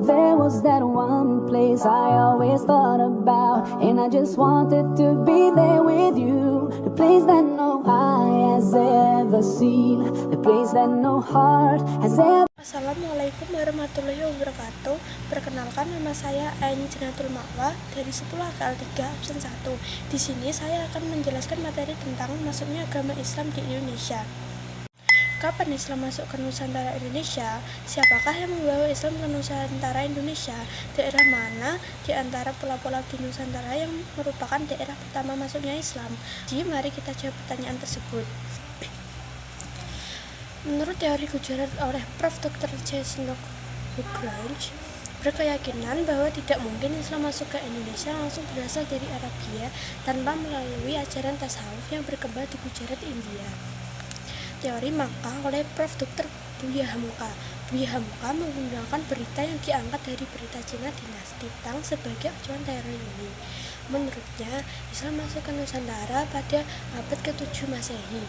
there was that one place I always thought about, and I just wanted to be there with you. The place that no eye has ever seen, the place that no heart has ever. Assalamualaikum warahmatullahi wabarakatuh. Perkenalkan, nama saya Aini Janatul Ma'wa dari 10 AKL 3 absen 1. Di sini saya akan menjelaskan materi tentang masuknya agama Islam di Indonesia. Kapan Islam masuk ke Nusantara Indonesia? Siapakah yang membawa Islam ke Nusantara Indonesia? Daerah mana di antara pulau-pulau di Nusantara yang merupakan daerah pertama masuknya Islam? Jadi mari kita jawab pertanyaan tersebut. Menurut teori Gujarat oleh Prof. Dr. Jason Lagrange, berkeyakinan bahwa tidak mungkin Islam masuk ke Indonesia langsung berasal dari Arabia tanpa melalui ajaran tasawuf yang berkembang di Gujarat, India. Teori maka oleh Prof. Dr. Buya Hamka. Buya Hamka menggunakan berita yang diangkat dari berita Cina dinasti Tang sebagai acuan teori ini. Menurutnya, Islam masuk ke Nusantara pada abad ke-7 Masehi.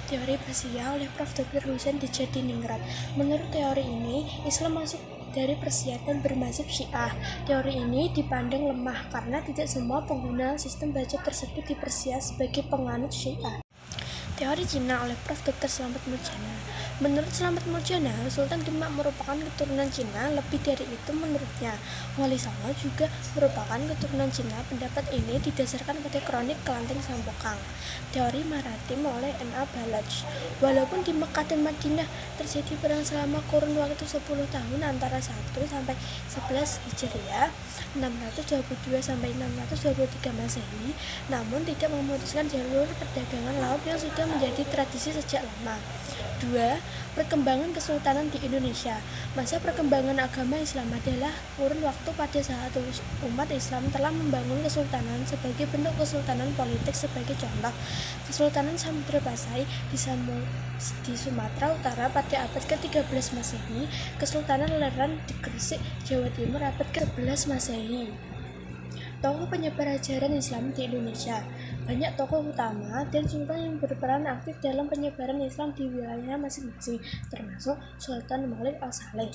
Teori Persia oleh Prof. Dr. Husain di Jadiningrat. Menurut teori ini, Islam masuk dari Persia dan bermazhab Syiah. Teori ini dipandang lemah karena tidak semua pengguna sistem baca tersebut di Persia sebagai penganut Syiah. Teori Cina oleh Prof. Dr. Slamet Muljana. Menurut Slamet Muljana, Sultan Demak merupakan keturunan Cina. Lebih dari itu, menurutnya, Wali Songo juga merupakan keturunan Cina. Pendapat ini didasarkan pada kronik Kelanting Sampokang. Teori Maritim oleh N.A. Balaj. Walaupun di Mekah dan Madinah terjadi perang selama kurun waktu 10 tahun antara 1 sampai 11 Hijriah, 622 sampai 623 Masehi, namun tidak memutuskan jalur perdagangan laut yang sudah menjadi tradisi sejak lama. 2. Perkembangan kesultanan di Indonesia. Masa perkembangan agama Islam adalah kurun waktu pada saat umat Islam telah membangun kesultanan sebagai bentuk kesultanan politik. Sebagai contoh, Kesultanan Samudra Pasai di Sumatera Utara pada abad ke-13 Masehi, Kesultanan Leran di Gresik, Jawa Timur abad ke-11 Masehi. Tokoh penyebar ajaran Islam di Indonesia. Banyak tokoh utama dan sultan yang berperan aktif dalam penyebaran Islam di wilayah masing-masing, termasuk Sultan Malik Al-Saleh.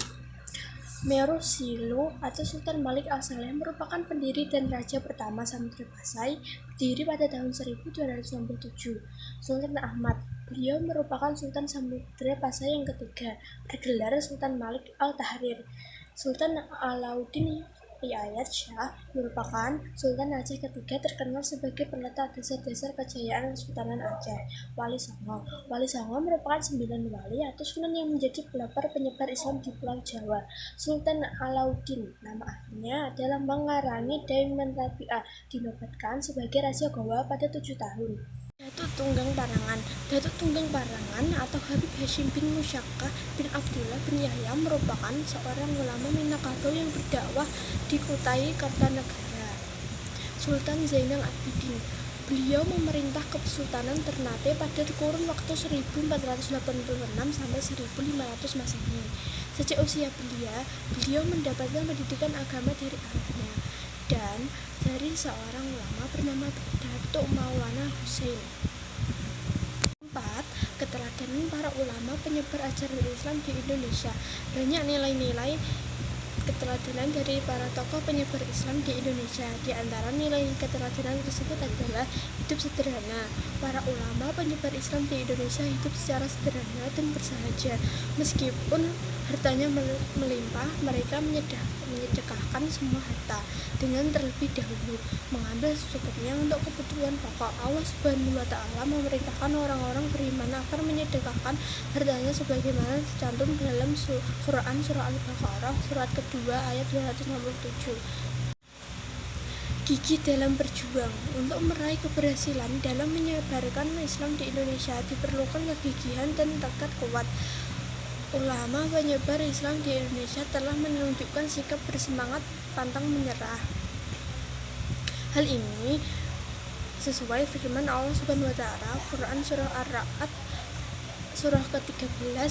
Meru Silu atau Sultan Malik Al-Saleh merupakan pendiri dan raja pertama Samudra Pasai, berdiri pada tahun 1297. Sultan Ahmad, beliau merupakan Sultan Samudra Pasai yang ketiga, bergelar Sultan Malik Al-Tahrir. Sultan Alauddin Ayat Shah merupakan Sultan Aceh ketiga, terkenal sebagai peletak dasar-dasar kejayaan Kesultanan Aceh. Wali Songo. Wali Songo merupakan 9 wali atau sunan yang menjadi pelopor penyebar Islam di Pulau Jawa. Sultan Alauddin, nama aslinya adalah Mengarani Daiman Rabi'ah, dinobatkan sebagai Raja Gowa pada 7 tahun. Datuk Tunggang Parangan. Datuk Tunggang Parangan atau Habib Hashim bin Musyakkah bin Abdullah bin Yahya merupakan seorang ulama Minangkabau yang berdakwah di Kutai Kartanegara. Sultan Zainal Abidin. Beliau memerintah Kesultanan Ternate pada kurun waktu 1486 sampai 1500 Masehi. Sejak usia beliau mendapatkan pendidikan agama dari ayahnya dan dari seorang ulama bernama Datuk Maulana Hussein. 4. Keteladanan para ulama penyebar ajaran Islam di Indonesia. Banyak nilai-nilai keteladanan dari para tokoh penyebar Islam di Indonesia. Di antara nilai keteladanan tersebut adalah hidup sederhana. Para ulama penyebar Islam di Indonesia hidup secara sederhana dan bersahaja. Meskipun hartanya melimpah, mereka menyedekahkan semua harta dengan terlebih dahulu mengambil secukupnya untuk kebutuhan pokok. Allah Subhanahu wa Ta'ala memerintahkan orang-orang beriman agar menyedekahkan hartanya sebagaimana tercantum dalam Quran surah Al-Baqarah surat kedua ayat 267. Gigih dalam berjuang. Untuk meraih keberhasilan dalam menyebarkan Islam di Indonesia diperlukan kegigihan dan tekad kuat. Ulama penyebar Islam di Indonesia telah menunjukkan sikap bersemangat pantang menyerah. Hal ini sesuai firman Allah Subhanahu wa Ta'ala, Quran surah Ar-Ra'd surah ke-13.